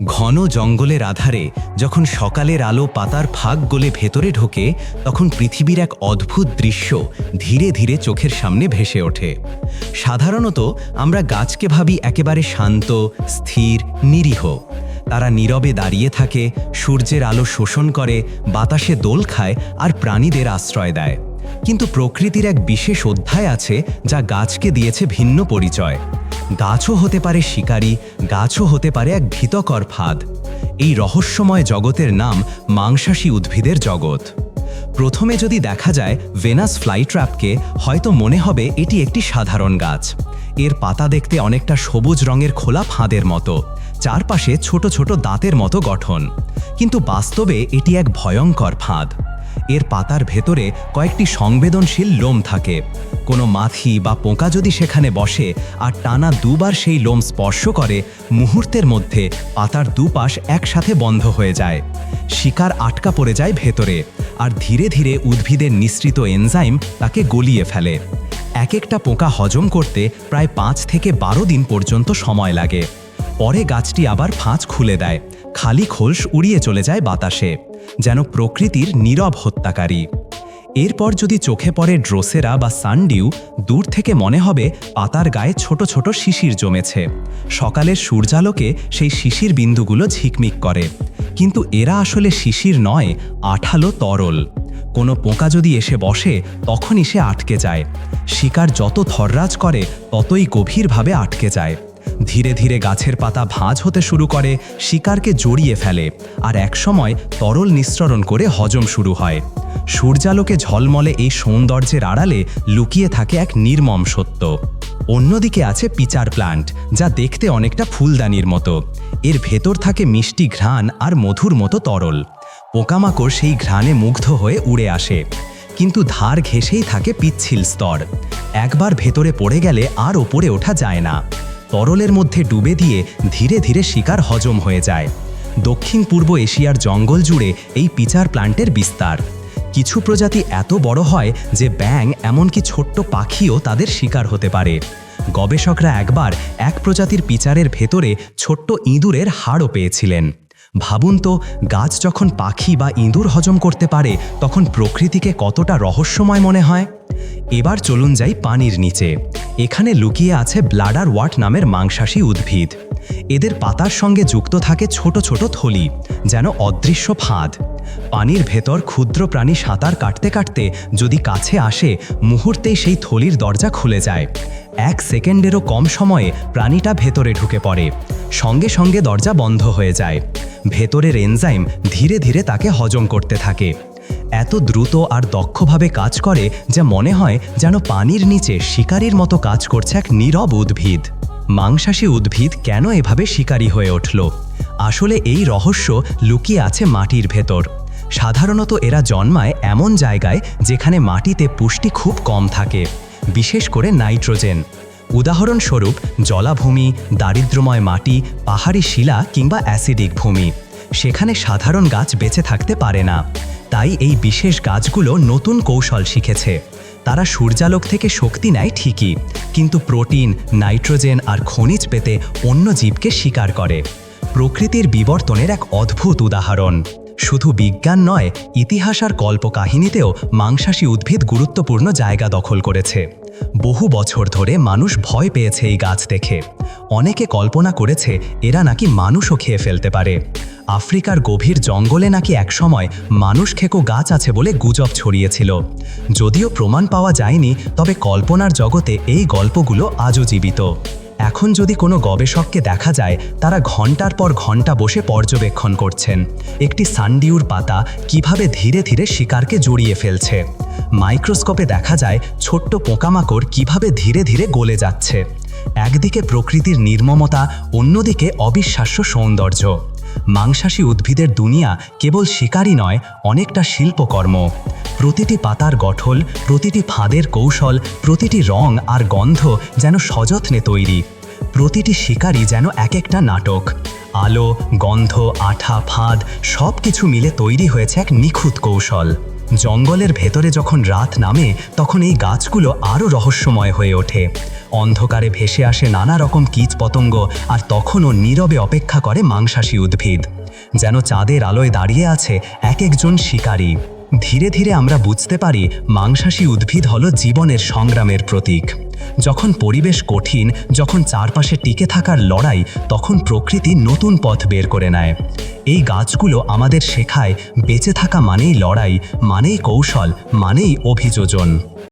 ঘন জঙ্গলের আধারে যখন সকালের আলো পাতার ফাঁক গলে ভেতরে ঢোকে, তখন পৃথিবীর এক অদ্ভুত দৃশ্য ধীরে ধীরে চোখের সামনে ভেসে ওঠে। সাধারণত আমরা গাছকে ভাবি একেবারে শান্ত, স্থির, নিরীহ। তারা নীরবে দাঁড়িয়ে থাকে, সূর্যের আলো শোষণ করে, বাতাসে দোল খায় আর প্রাণীদের আশ্রয় দেয়। কিন্তু প্রকৃতির এক বিশেষ অধ্যায় আছে যা গাছকে দিয়েছে ভিন্ন পরিচয়। গাছও হতে পারে শিকারী, গাছও হতে পারে এক ভীতকর ফাঁদ। এই রহস্যময় জগতের নাম মাংসাশী উদ্ভিদের জগৎ। প্রথমে যদি দেখা যায় ভেনাস ফ্লাইট্র্যাপকে, হয়তো মনে হবে এটি একটি সাধারণ গাছ। এর পাতা দেখতে অনেকটা সবুজ রঙের খোলা ফাঁদের মতো, চারপাশে ছোট ছোট দাঁতের মতো গঠন। কিন্তু বাস্তবে এটি এক ভয়ঙ্কর ফাঁদ। এর পাতার ভেতরে কয়েকটি সংবেদনশীল লোম থাকে। কোনো মাছি বা পোকা যদি সেখানে বসে আর টানা দুবার সেই লোম স্পর্শ করে, মুহূর্তের মধ্যে পাতার দুপাশ একসাথে বন্ধ হয়ে যায়। শিকার আটকা পড়ে যায় ভেতরে, আর ধীরে ধীরে উদ্ভিদের নিঃসৃত এনজাইম তাকে গলিয়ে ফেলে। এক একটা পোকা হজম করতে প্রায় 5 থেকে 12 দিন পর্যন্ত সময় লাগে। পরে গাছটি আবার ফাঁচ খুলে দেয়, খালি খোলস উড়িয়ে চলে যায় বাতাসে, যেন প্রকৃতির নীরব হত্যাকারী। এরপর যদি চোখে পড়ে ড্রোসেরা বা সানডিউ, দূর থেকে মনে হবে পাতার গায়ে ছোট ছোট শিশির জমেছে। সকালের সূর্যালোকে সেই শিশির বিন্দুগুলো ঝিকমিক করে, কিন্তু এরা আসলে শিশির নয়, আঠালো তরল। কোনো পোকা যদি এসে বসে, তখনই সে আটকে যায়। শিকার যত থররাজ করে, ততই গভীরভাবে আটকে যায়। ধীরে ধীরে গাছের পাতা ভাঁজ হতে শুরু করে, শিকারকে জড়িয়ে ফেলে, আর একসময় তরল নিঃসরণ করে হজম শুরু হয়। সূর্যালোকে ঝলমলে এই সৌন্দর্যের আড়ালে লুকিয়ে থাকে এক নির্মম সত্য। অন্যদিকে আছে পিচার প্লান্ট, যা দেখতে অনেকটা ফুলদানির মতো। এর ভেতর থাকে মিষ্টি ঘ্রাণ আর মধুর মতো তরল। পোকামাকড় সেই ঘ্রাণে মুগ্ধ হয়ে উড়ে আসে, কিন্তু ধার ঘেঁষেই থাকে পিচ্ছিল স্তর। একবার ভেতরে পড়ে গেলে আর ওপরে ওঠা যায় না। তরলের মধ্যে ডুবে দিয়ে ধীরে ধীরে শিকার হজম হয়ে যায়। দক্ষিণ পূর্ব এশিয়ার জঙ্গল জুড়ে এই পিচার প্লান্টের বিস্তার। কিছু প্রজাতি এত বড় হয় যে ব্যাঙ, এমনকি ছোট্ট পাখিও তাদের শিকার হতে পারে। গবেষকরা একবার এক প্রজাতির পিচারের ভেতরে ছোট্ট ইঁদুরের হাড়ও পেয়েছিলেন। ভাবুন তো, গাছ যখন পাখি বা ইঁদুর হজম করতে পারে, তখন প্রকৃতিকে কতটা রহস্যময় মনে হয়। এবার চলুন যাই পানির নিচে। এখানে লুকিয়ে আছে ব্লাডার ওয়াট নামের মাংসাশী উদ্ভিদ। এদের পাতার সঙ্গে যুক্ত থাকে ছোট ছোট থলি, যেন অদৃশ্য ফাঁদ। পানির ভেতর ক্ষুদ্র প্রাণী সাঁতার কাটতে কাটতে যদি কাছে আসে, মুহূর্তেই সেই থলির দরজা খুলে যায়। 1 সেকেন্ডেরও কম সময়ে প্রাণীটা ভেতরে ঢুকে পড়ে, সঙ্গে সঙ্গে দরজা বন্ধ হয়ে যায়। ভেতরের এনজাইম ধীরে ধীরে তাকে হজম করতে থাকে। এত দ্রুত আর দক্ষভাবে কাজ করে যা মনে হয় যেন পানির নিচে শিকারীর মতো কাজ করছে এক নীরব উদ্ভিদ। মাংসাশী উদ্ভিদ কেন এভাবে শিকারী হয়ে উঠল? আসলে এই রহস্য লুকিয়ে আছে মাটির ভেতর। সাধারণত এরা জন্মায় এমন জায়গায় যেখানে মাটিতে পুষ্টি খুব কম থাকে, বিশেষ করে নাইট্রোজেন। উদাহরণস্বরূপ জলাভূমি, দারিদ্র্যময় মাটি, পাহাড়ি শিলা কিংবা অ্যাসিডিক ভূমি। সেখানে সাধারণ গাছ বেঁচে থাকতে পারে না। তাই এই বিশেষ গাছগুলো নতুন কৌশল শিখেছে। তারা সূর্যালোক থেকে শক্তি নেয় ঠিকই, কিন্তু প্রোটিন, নাইট্রোজেন আর খনিজ পেতে অন্য জীবকে শিকার করে। প্রকৃতির বিবর্তনের এক অদ্ভুত উদাহরণ। শুধু বিজ্ঞান নয়, ইতিহাস আর কল্পকাহিনীতেও মাংসাশী উদ্ভিদ গুরুত্বপূর্ণ জায়গা দখল করেছে। বহু বছর ধরে মানুষ ভয় পেয়েছে এই গাছ দেখে। অনেকে কল্পনা করেছে এরা নাকি মানুষও খেয়ে ফেলতে পারে। আফ্রিকার গভীর জঙ্গলে নাকি একসময় মানুষ খেকো গাছ আছে বলে গুজব ছড়িয়েছিল। যদিও প্রমাণ পাওয়া যায়নি, তবে কল্পনার জগতে এই গল্পগুলো আজও জীবিত। এখন যদি কোনো গবেষককে দেখা যায়, তারা ঘন্টার পর ঘন্টা বসে পর্যবেক্ষণ করছেন একটি সানডিউর পাতা কিভাবে ধীরে ধীরে শিকারকে জড়িয়ে ফেলছে। মাইক্রোস্কোপে দেখা যায় ছোট্ট পোকামাকড় কিভাবে ধীরে ধীরে গলে যাচ্ছে। একদিকে প্রকৃতির নির্মমতা, অন্যদিকে অবিশ্বাস্য সৌন্দর্য। মাংসাশী উদ্ভিদের দুনিয়া কেবল শিকারই নয়, অনেকটা শিল্পকর্ম। প্রতিটি পাতার গঠন, প্রতিটি ফাঁদের কৌশল, প্রতিটি রং আর গন্ধ যেন সযত্নে তৈরি। প্রতিটি শিকারই যেন এক একটা নাটক। আলো, গন্ধ, আঠা, ফাঁদ সব কিছু মিলে তৈরি হয়েছে এক নিখুঁত কৌশল। জঙ্গলের ভেতরে যখন রাত নামে তখন এই গাছগুলো আরও রহস্যময় হয়ে ওঠে। অন্ধকারে ভেসে আসে নানা রকম কীটপতঙ্গ, আর তখনও নীরবে অপেক্ষা করে মাংসাশী উদ্ভিদ। যেন চাঁদের আলোয় দাঁড়িয়ে আছে এক একজন শিকারী। ধীরে ধীরে আমরা বুঝতে পারি মাংসাশী উদ্ভিদ হলো জীবনের সংগ্রামের প্রতীক। যখন পরিবেশ কঠিন, যখন চারপাশে টিকে থাকার লড়াই, তখন প্রকৃতি নতুন পথ বের করে নেয়। এই গাছগুলো আমাদের শেখায় বেঁচে থাকা মানেই লড়াই, মানেই কৌশল, মানেই অভিযোজন।